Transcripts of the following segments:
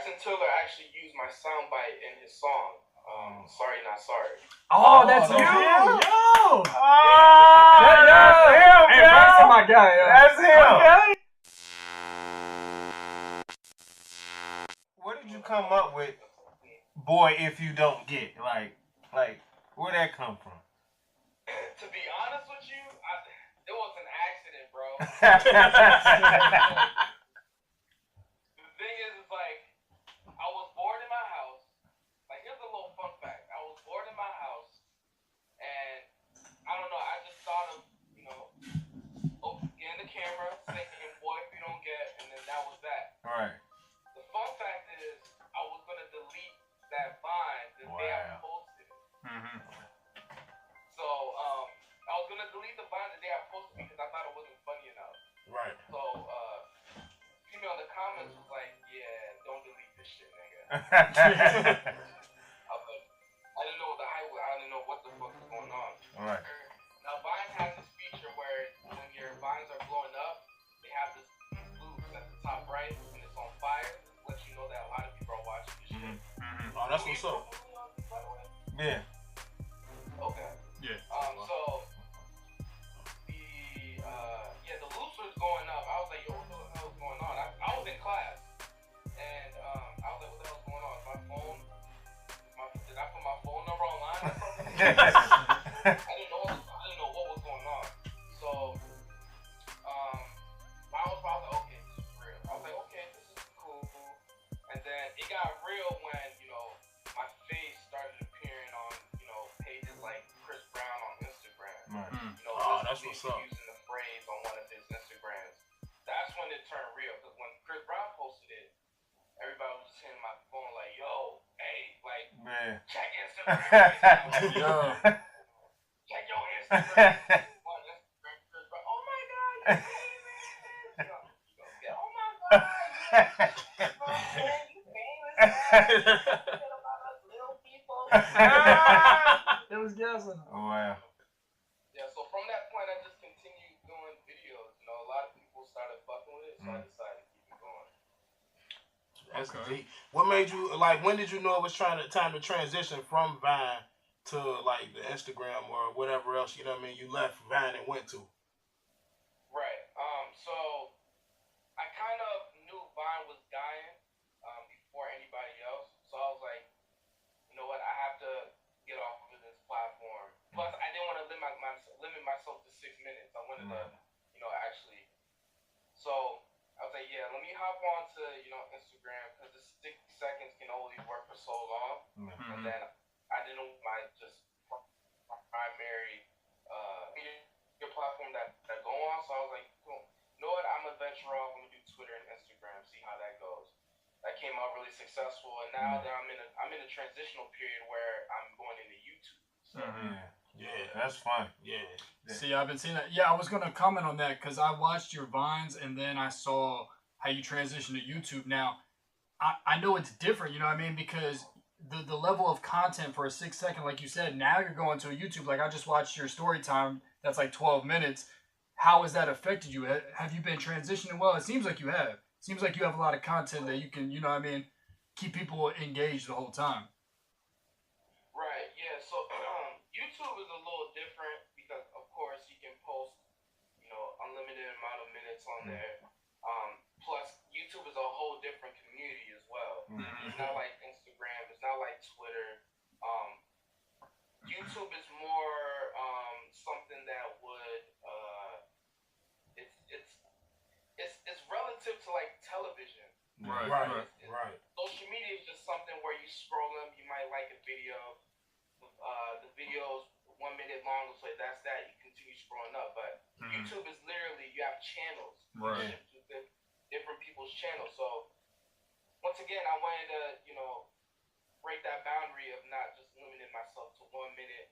Bryson Tiller actually used my soundbite in his song. Sorry Not Sorry. Oh, that's you! Yo! That's him, hey, Bryson, my guy. That's him. Okay. What did you come up with, boy, if you don't get? Like, where'd that come from? To be honest with you, it was an accident, bro. The thing is, it's like, I was bored in my house. Like, here's a little fun fact. I was bored in my house, and I don't know, I just thought of, getting the camera, saying, boy, if you don't get, and then that was that. Right. The fun fact is, I was going to delete that Vine the day I posted it. Mm-hmm. So, I was going to delete the Vine the day I posted it because I thought it wasn't funny enough. Right. So, female in the comments was like, yeah, don't delete this shit, nigga. I was like, I didn't know what the hype was. I didn't know what the fuck was going on. Right. Now, Vine has this feature where when your vines are blowing up, they have this boost at the top right, and it's on fire. It lets you know that a lot of people are watching this shit. Mm-hmm. Oh, that's what's up. Yeah. Okay. Yeah. So the looser's going up. I was like, yo, what the hell is going on? I was in class, and I was like, what the hell's going on? My phone, did I put my phone number online or something? I didn't know what was going on. So I was like, okay, this is real. I was like, okay, this is cool. And then it got real when, my face started appearing on, pages like Chris Brown on Instagram. Right. That's what's up. Using the phrase on one of his Instagrams. That's when it turned real. Because when Chris Brown posted it, everybody was just hitting my phone like, yo, hey, like, check Instagram. Yo. Check your Instagram. Chris Brown, oh my God, you famous. Oh my God, you famous. Little people. It was guessing. Oh, wow. Yeah, so from that point, I just continued doing videos. A lot of people started fucking with it, so I decided to keep it going. That's deep. What made you, when did you know it was time to transition from Vine to, the Instagram or whatever else, you left Vine and went to? Right. So I kind of knew Vine was dying before anybody else. So I was like, you know what, I have to get off of this platform. Plus, I didn't want to limit myself to 6 minutes. I wanted to, actually. So I was like, yeah, let me hop on to, Instagram because the 6 seconds can only work for so long. Mm-hmm. And then I didn't want my primary media platform that go on. So I was like, cool. You know what? I'm gonna venture off. I'm gonna do Twitter and Instagram. See how that goes. That came out really successful, and now that I'm in a transitional period where I'm going into YouTube. So. Yeah, that's fun. Yeah. See, I've been seeing that. Yeah, I was gonna comment on that because I watched your Vines and then I saw how you transitioned to YouTube. Now, I know it's different. You know what I mean? Because the level of content for a 6 second, like you said, now you're going to a YouTube. Like I just watched your story time. That's like 12 minutes. How has that affected you? Have you been transitioning well? It seems like you have. It seems like you have a lot of content that you can, keep people engaged the whole time. Right, yeah. So YouTube is a little different because, of course, you can post, unlimited amount of minutes on there. Plus, YouTube is a whole different community as well. It's not like Instagram. It's not like Twitter. YouTube is more something that would it's relative to like television. Right. Social media is just something where you scroll them, you might like a video. The video's 1 minute long, so that's that. You continue scrolling up, but YouTube is literally you have channels. Right. Different people's channels. So once again, I wanted to break that boundary of not just limiting myself to 1 minute.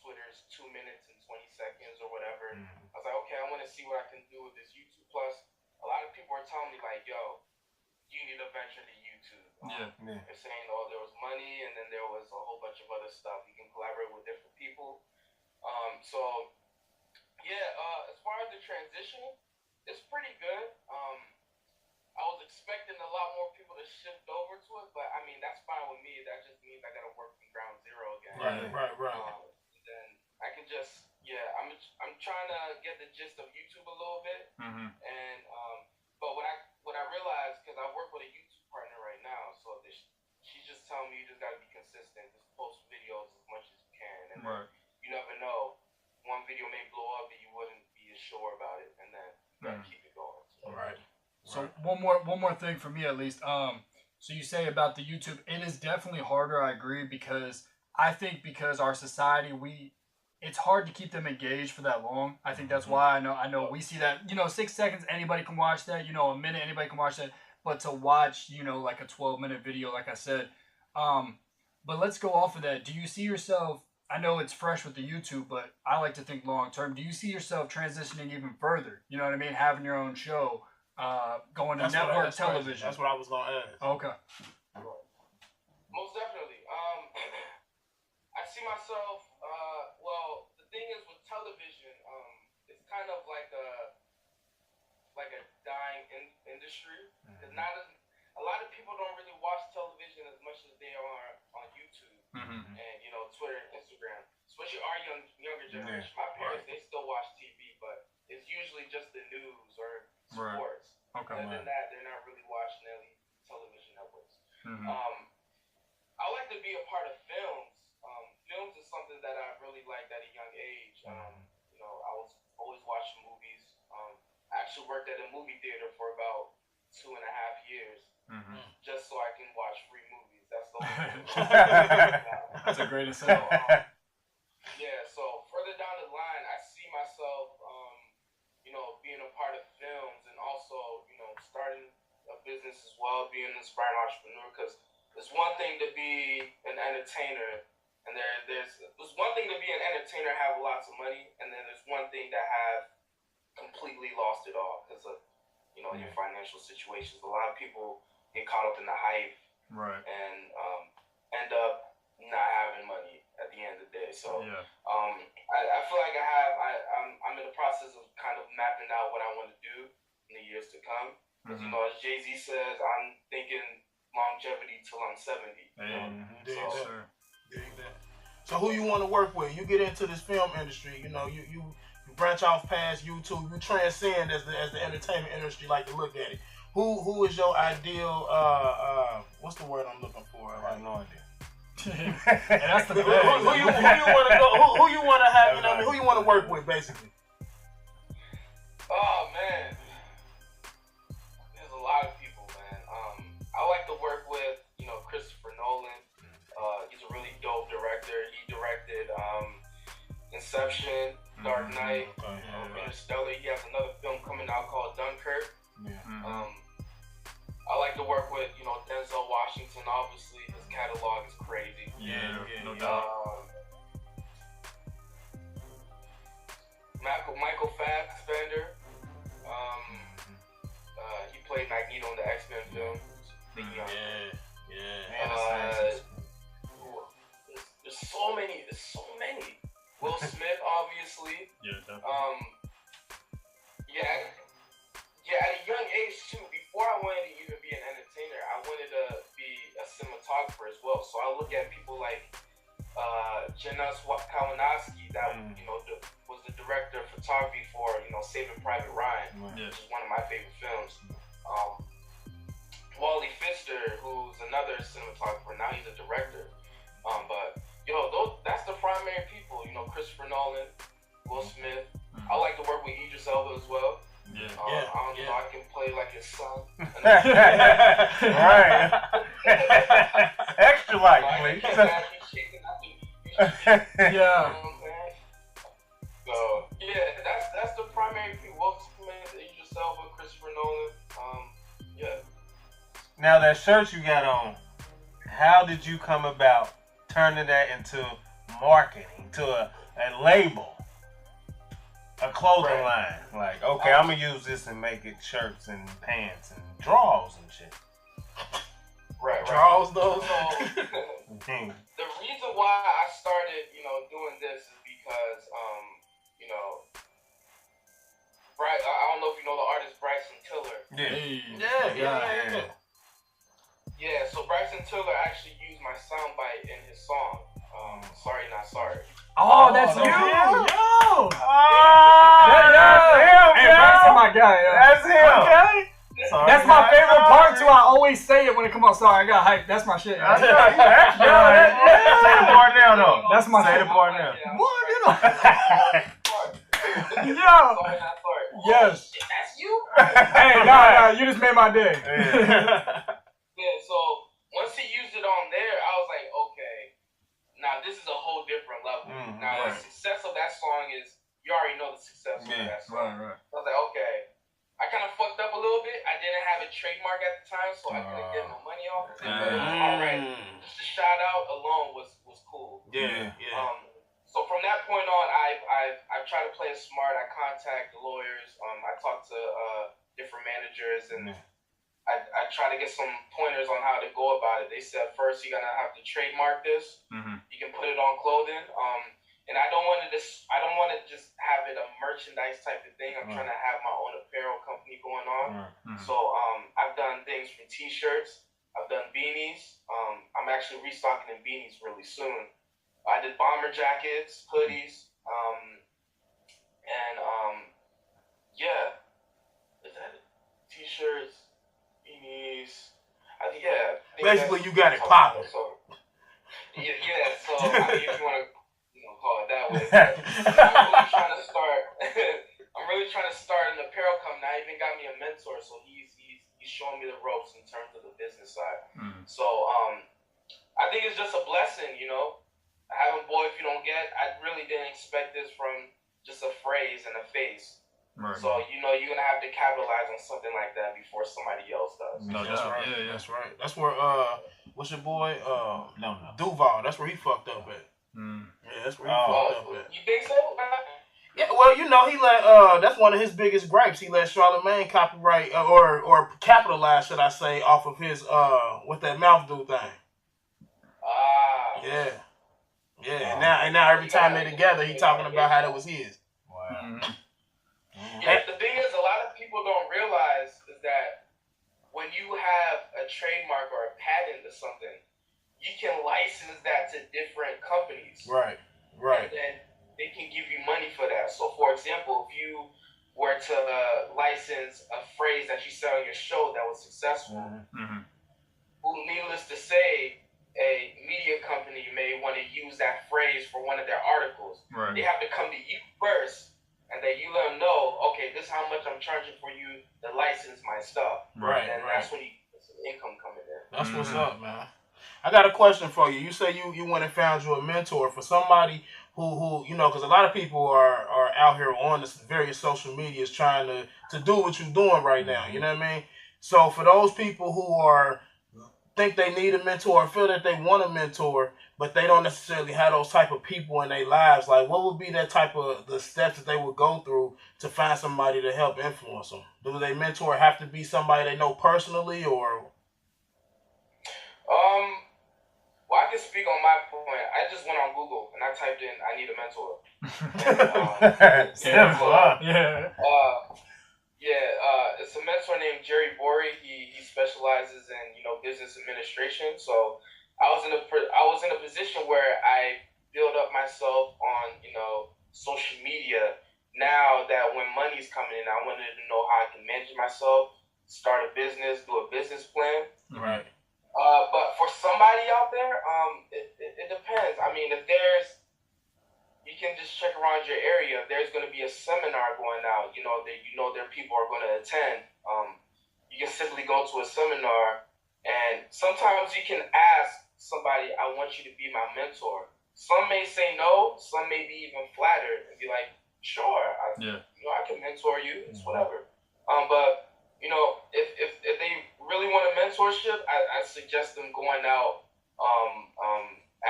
Twitter's 2 minutes and 20 seconds or whatever. I was like, okay, I want to see what I can do with this YouTube. Plus, a lot of people are telling me like, yo, you need to venture to YouTube. They're saying, oh, there was money and then there was a whole bunch of other stuff. You can collaborate with different people. As far as the transition, it's pretty good. I was expecting a lot more people to shift over to it, but I mean that's fine with me. That just means I gotta work from ground zero again. Right. Then I can just I'm trying to get the gist of YouTube a little bit, and but what I realized because I work with a YouTube partner right now, so she's just telling me you just gotta be consistent, just post videos as much as you can, and you never know, one video may blow up and you wouldn't be as sure about it, and then you gotta keep it going. So. Right. So one more thing for me at least. So you say about the YouTube, it is definitely harder. I agree because I think because our society it's hard to keep them engaged for that long. I think that's why I know we see that 6 seconds anybody can watch that. A minute anybody can watch that. But to watch like a 12-minute video, like I said, but let's go off of that. Do you see yourself? I know it's fresh with the YouTube, but I like to think long term. Do you see yourself transitioning even further? You know what I mean? Having your own show. Going to network television. That's what I was gonna ask. Okay. Most definitely. I see myself. Well, the thing is with television, it's kind of like a dying industry. Because a lot of people don't really watch television as much as they are on YouTube and Twitter and Instagram. Especially our younger generation. My parents they still watch TV, but it's usually just the news or sports. Okay. Other than that, they're not really watching any television networks. I like to be a part of films. Films is something that I really liked at a young age. I was always watching movies. I actually worked at a movie theater for about 2.5 years, just so I can watch free movies. That's the only thing. That's a great incentive. So further down the line, I see myself, being a part of films and also, starting a business as well, being an inspired entrepreneur. Because it's one thing to be an entertainer, and there's one thing to be an entertainer, have lots of money, and then there's one thing to have completely lost it all because of, your financial situations. A lot of people get caught up in the hype, and end up not having money at the end of the day. So I feel like I'm in the process of kind of mapping out what I want to do in the years to come. Because as Jay-Z says, I'm thinking longevity till I'm 70. So who you want to work with? You get into this film industry, you branch off past YouTube, you transcend as the entertainment industry like to look at it. Who is your ideal what's the word I'm looking for? I have no idea. That's the who you want to go? Who you want to have? Who you want to work with, basically. Oh man, there's a lot of people, man. I like to work with Christopher Nolan. He's a really dope director. He directed Inception, Dark Knight, Interstellar. He has another film coming out called Dunkirk. I like to work with Denzel Washington. Obviously, his catalog is crazy. No doubt. Michael Fassbender. He played Magneto in the X-Men film. There's so many. Will Smith, obviously. At a young age too. Before I wanted to even be an entertainer, I wanted to be a cinematographer as well. So I look at people like Janusz Kalinowski, that was the director of photography for Saving Private Ryan, which is one of my favorite films. Wally Pfister, who's another cinematographer, now he's a director. But that's the primary people. Christopher Nolan, Will Smith. I like to work with Idris Elba as well. I can play like his son. Right. Extra light, please. So that's the primary people. Will Smith, Idris Elba, Christopher Nolan. Now that shirt you got on, how did you come about turning that into marketing, to a label? A clothing line. Like, okay, I'm going to use this and make it shirts and pants and drawers and shit. Right. Drawers, though. So, the reason why I started, doing this is because, I don't know if you know the artist Bryson. Yeah. Yeah, so Bryson Tiller actually used my soundbite in his song, Sorry Not Sorry. Oh, that's you! him? Yo! Hey, Bryson, my guy. Yo. That's him. Okay. Sorry, That's my not favorite sorry. part too. I always say it when it comes out. Sorry, I got hyped. That's my shit. I know, you extra. Say the part now, though. That's my Say shit. the part now. Boy, you know. Sorry Yo. Not Sorry. Yes. Shit, that's you? Hey, nah, you just made my day. Yeah, so once he used it on there, I was like, okay, now this is a whole different level. Now the success of that song is, you already know the success of that song. Right. So I was like, okay. I kind of fucked up a little bit. I didn't have a trademark at the time, so I couldn't get no money off of it. But it was alright. Just the shout out alone was cool. Yeah. So from that point on, I try to play it smart. I contact the lawyers. I talk to different managers, and I try to get some pointers on how to go about it. They said first you're gonna have to trademark this. You can put it on clothing. And I don't want to just have it a merchandise type of thing. I'm trying to have my own apparel company going on. So I've done things from t-shirts. I've done beanies. I'm actually restocking in beanies really soon. I did bomber jackets, hoodies, and yeah, is that it? T-shirts, beanies. Yeah. Basically, you got it popping. So yeah. So I mean, if you want to call it that way. I'm really trying to start an apparel company. I even got me a mentor, so he's showing me the ropes in terms of the business side. So I think it's just a blessing, Having boy if you don't get. I really didn't expect this from just a phrase and a face. Right. So you're gonna have to capitalize on something like that before somebody else does. No, that's right. Yeah. That's right. That's where what's your boy? Duval. That's where he fucked up at. Yeah, that's where he fucked up at. You think so? Yeah, well, he let that's one of his biggest gripes. He let Charlemagne copyright or capitalize, should I say, off of his what that mouth do thing. Yeah. And now every time they're together, he talking about how that was his. Wow. Yeah, the thing is, a lot of people don't realize is that when you have a trademark or a patent or something, you can license that to different companies. Right. And they can give you money for that. So, for example, if you were to license a phrase that you said on your show that was successful, needless to say, a media company may want to use that phrase for one of their articles. Right. They have to come to you first, and then you let them know, okay, this is how much I'm charging for you to license my stuff. Right. And that's when you get some income coming in. That's what's up, man. I got a question for you. You say you went and found you a mentor for somebody who because a lot of people are out here on this various social medias trying to do what you're doing right now. You know what I mean? So for those people who think they need a mentor or feel that they want a mentor, but they don't necessarily have those type of people in their lives, like what would be that type of the steps that they would go through to find somebody to help influence them? Do they mentor have to be somebody they know personally or? Well, I can speak on my point. I just went on Google and I typed in "I need a mentor." It's a mentor named Jerry Borey. He specializes in business administration. So I was in a position where I build up myself on social media. Now that when money's coming in, I wanted to know how I can manage myself, start a business, do a business plan. Right. But for somebody out there, it depends. I mean, you can just check around your area. There's going to be a seminar going out. There people are going to attend. You can simply go to a seminar, and sometimes you can ask somebody, "I want you to be my mentor." Some may say no. Some may be even flattered and be like, "Sure, I can mentor you. It's whatever." But if they really want a mentorship, I suggest them going out,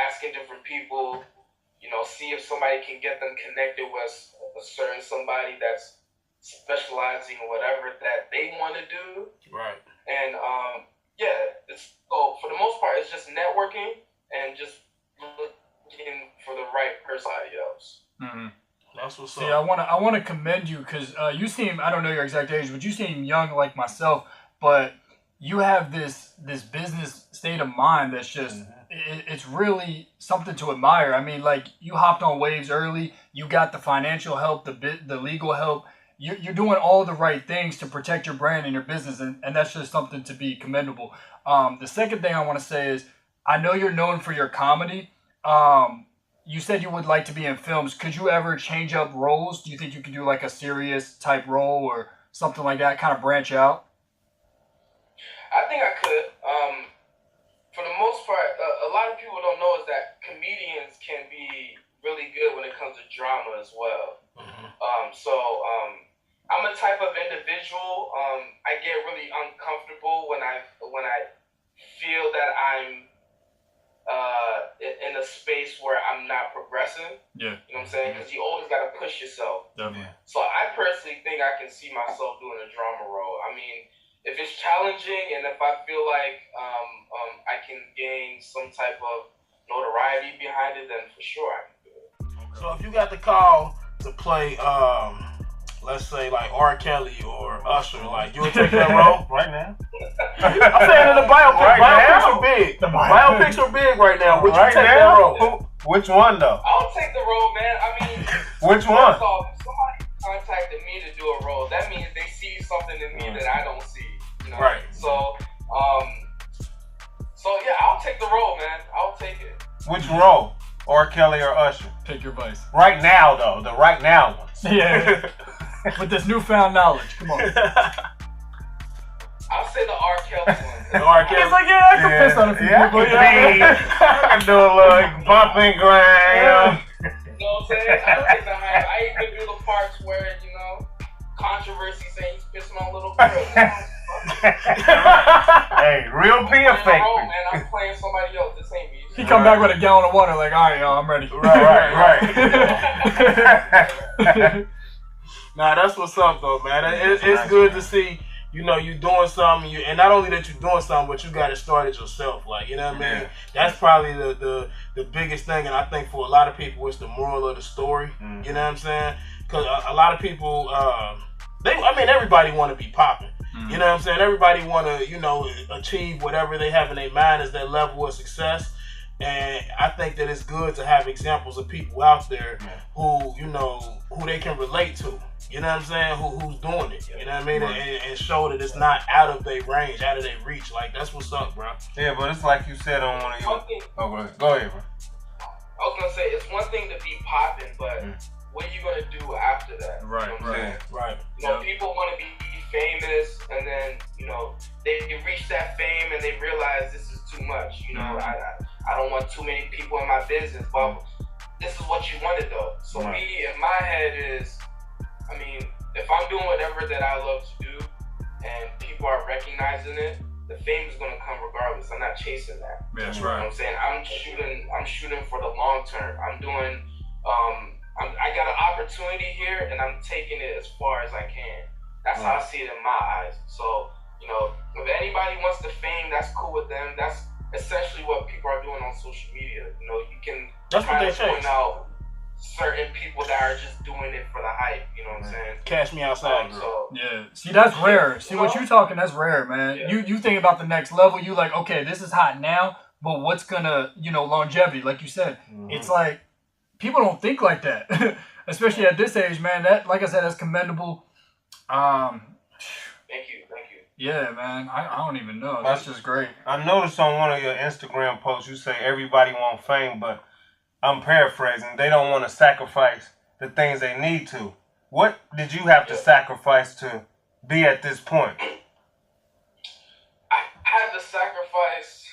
asking different people, see if somebody can get them connected with a certain somebody that's specializing in whatever that they want to do. Right. And so for the most part, it's just networking and just looking for the right person. That's what's See, up. I wanna commend you because you seem, I don't know your exact age, but you seem young like myself. But you have this business state of mind that's just it's really something to admire. I mean, like you hopped on waves early. You got the financial help, the legal help. You're doing all the right things to protect your brand and your business, and that's just something to be commendable. The second thing I want to say is I know you're known for your comedy. You said you would like to be in films. Could you ever change up roles? Do you think you could do like a serious type role or something like that, kind of branch out? I think I could. For the most part, a lot of people don't know is that comedians can be really good when it comes to drama as well. I'm a type of individual. I get really uncomfortable when I feel that I'm in a space where I'm not progressing. Yeah. You know what I'm saying? Because you always got to push yourself. Definitely. So I personally think I can see myself doing a drama role. I mean, if it's challenging and if I feel like I can gain some type of notoriety behind it, then for sure I can do it. So if you got the call to play, let's say like R. Kelly or Usher, like you would take that role right now. I'm saying in the biopic, Right biopics now? are big. Biopics are big right now. Would you Right take now? that role? Which one though? I'll take the role, man. I mean, Which one? first off, if somebody contacted me to do a role, that means they see something in me that I don't see. You know? Right. So yeah, I'll take the role, man. I'll take it. Which role? R. Kelly or Usher? Pick your vice. Right now though, the right now ones. Yeah. With this newfound knowledge, come on. I'll say the R. Kelly one. The R. Kelly. He's like, yeah, I can piss on a few people. I can do a little bump and grind. You know what I'm saying? I don't take the hype. I even do the parts where, you know, controversy saying he's pissing on little girls. Hey, real peer I'm fake. man. I'm playing somebody else. This ain't me. He come back with a gallon of water, like, all right, y'all, I'm ready. Right. Nah, that's what's up though, man. It's good to see, you know, you doing something, and not only that you're doing something, but you got it started yourself. Like, you know what I mean? That's probably the biggest thing, and I think for a lot of people, it's the moral of the story. Mm-hmm. You know what I'm saying? Because a lot of people, everybody want to be popping. You know what I'm saying? Everybody want to, you know, achieve whatever they have in their mind as their level of success. And I think that it's good to have examples of people out there who, you know, who they can relate to. You know what I'm saying? Who's doing it? You know what I mean? And show that it's not out of their range, out of their reach. Like, that's what's up, bro. Yeah, but it's like you said on one of your. Oh, go ahead, bro. I was gonna say it's one thing to be popping, but what are you gonna do after that? Right, you know what I'm saying? Right. You know, people want to be famous, and then, you know, they reach that fame and they realize this is too much. You know, I don't want too many people in my business, but this is what you wanted though. So me, in my head is, I mean, if I'm doing whatever that I love to do and people are recognizing it, the fame is gonna come regardless. I'm not chasing that. Yeah, that's You know right. what I'm saying? I'm shooting for the long term. I'm doing I got an opportunity here and I'm taking it as far as I can. That's how I see it in my eyes. So, you know, if anybody wants the fame, that's cool with them. That's essentially what people are doing on social media. You know, you can kind of point out certain people that are just doing it for the hype. You know what I'm saying? Cash me outside. Yeah. See, that's rare. See, what you talking, that's rare, man. Yeah. You think about the next level. You like, okay, this is hot now, but what's gonna, you know, longevity? Like you said, it's like people don't think like that, especially at this age, man. That, like I said, that's commendable. Thank you. Yeah, man. I don't even know. That's just great. I noticed on one of your Instagram posts you say everybody want fame, but I'm paraphrasing. They don't want to sacrifice the things they need to. What did you have to sacrifice to be at this point? I had to sacrifice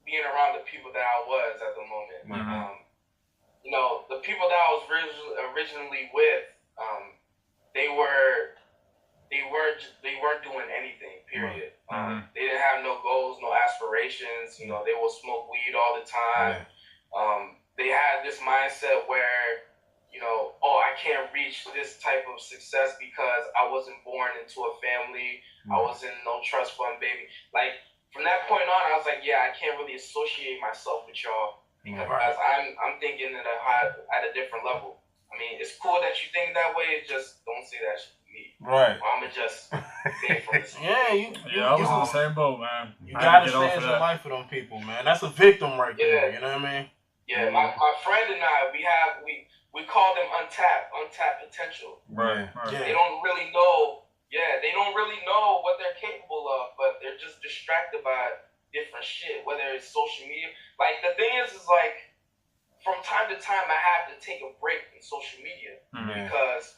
being around the people that I was at the moment. You know, the people that I was originally with, they weren't doing anything. Period. They didn't have no goals, no aspirations. You know, they will smoke weed all the time. They had this mindset where, you know, oh, I can't reach this type of success because I wasn't born into a family. I wasn't no trust fund baby. Like, from that point on, I was like, yeah, I can't really associate myself with y'all because I'm thinking at a different level. I mean, it's cool that you think that way. Just don't say that shit to me. Right. I'ma just think from this. I was in the same boat, man. You gotta stand your life for them people, man. That's a victim right there. You know what I mean? Yeah, my friend and I, we call them untapped potential. Right. Yeah. They don't really know. Yeah, they don't really know what they're capable of, but they're just distracted by different shit, whether it's social media. Like, the thing is like, from time to time, I have to take a break in social media because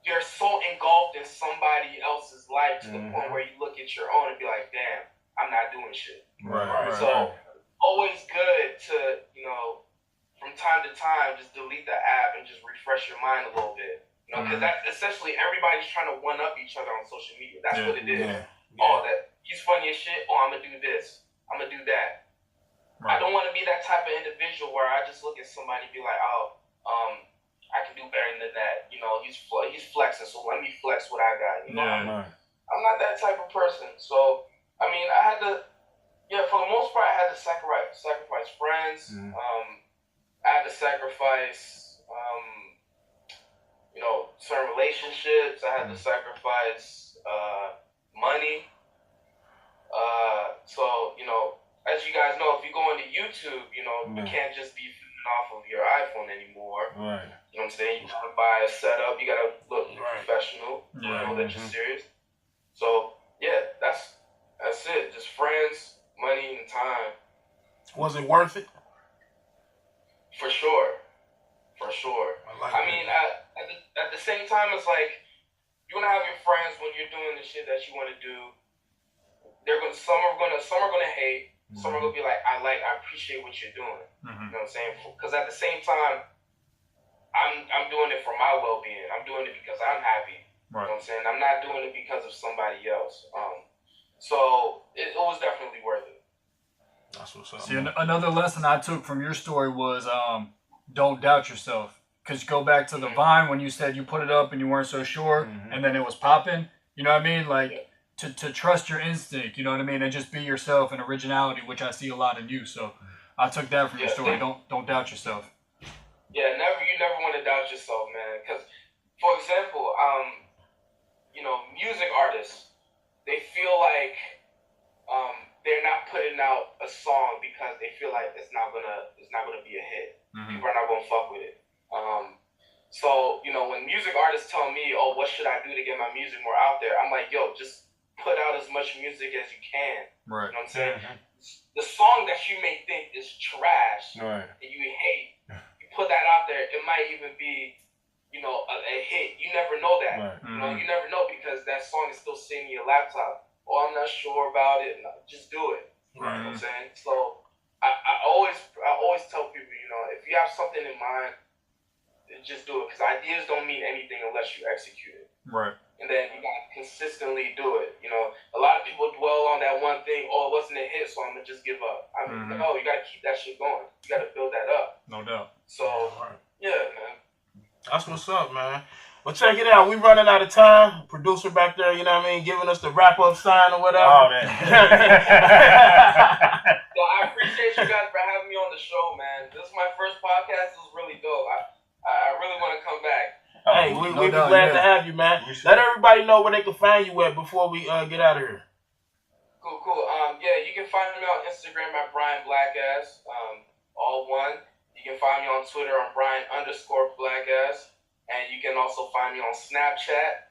you're so engulfed in somebody else's life to the point where you look at your own and be like, damn, I'm not doing shit. So, always good to, from time to time, just delete the app and just refresh your mind a little bit. Because that's essentially everybody's trying to one-up each other on social media. That's what it is. Oh, that he's funny as shit. Oh, I'm going to do this. I'm going to do that. I don't want to be that type of individual where I just look at somebody and be like, oh, I can do better than that. He's flexing, so let me flex what I got. I'm not that type of person. So, I mean, I had to, for the most part, I had to sacrifice friends. I had to sacrifice, certain relationships. I had to sacrifice money. So, as you guys know, if you go into YouTube, you can't just be feeding off of your iPhone anymore. Right. You know what I'm saying? You gotta buy a setup. You gotta look professional. Know that you're serious. So, that's it. Just friends, money, and time. Was it worth it? For sure. I mean, at the same time, it's like, you're gonna have your friends when you're doing the shit that you want to do. Some are gonna hate. Some are gonna be like, I appreciate what you're doing. You know what I'm saying? Because at the same time, I'm doing it for my well-being. I'm doing it because I'm happy. You know what I'm saying? I'm not doing it because of somebody else. So it was definitely worth it. That's what's up. See, another lesson I took from your story was don't doubt yourself. Because go back to the Vine when you said you put it up and you weren't so sure, and then it was popping. You know what I mean? Like, to trust your instinct, you know what I mean? And just be yourself and originality, which I see a lot in you. So I took that from your story. Don't doubt yourself. Yeah, you never want to doubt yourself, man. Because, for example, music artists, they feel like they're not putting out a song because they feel like it's not gonna be a hit. People are not gonna fuck with it. So when music artists tell me, oh, what should I do to get my music more out there? I'm like, yo, just put out as much music as you can. Right. You know what I'm saying? The song that you may think is trash right. and you hate, you put that out there, it might even be, a hit. You never know that. Right. You never know because that song is still sitting in your laptop. Oh, I'm not sure about it. No, just do it. Right. You know what I'm saying? So I always tell people, if you have something in mind, just do it. Because ideas don't mean anything unless you execute it. Right. And then you gotta consistently do it. A lot of people dwell on that one thing. Oh, it wasn't a hit, so I'm gonna just give up. I mean, no, you gotta keep that shit going. You gotta build that up. No doubt. So, yeah, man. That's what's up, man. Well, check it out. We running out of time. Producer back there, giving us the wrap-up sign or whatever. Oh, man. So I appreciate you guys for having me on the show, man. This is my first podcast. This was really dope. I really want to come back. Hey, we'd be glad to have you, man. Let everybody know where they can find you at before we get out of here. Cool. You can find me on Instagram at Brian Blackass, all one. You can find me on Twitter on Brian_Blackass. And you can also find me on Snapchat,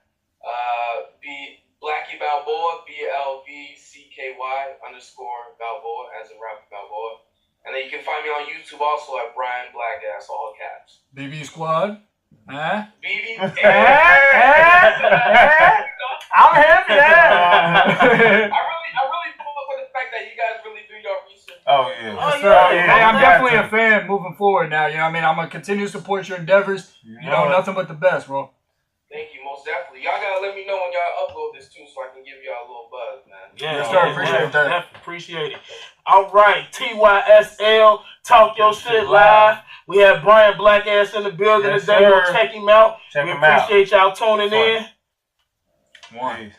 Blackie Balboa, BLVCKY_Balboa, as in Rocky Balboa. And then you can find me on YouTube also at Brian Blackass, all caps. BB Squad. BB. I'm happy. I really pull up with the fact that you guys really do your research. Oh, yeah. Hey, I'm definitely a fan moving forward now. You know what I mean? I'm going to continue to support your endeavors. Nothing but the best, bro. Thank you, most definitely. Y'all got to let me know when y'all upload this, too, so I can give y'all a little buzz, man. Yeah, sir. Appreciate that. Definitely appreciate it. All right, TYSL, Talk Your Shit Live. We have Brian Blackass in the building today. Go check him out. We appreciate y'all tuning in. One.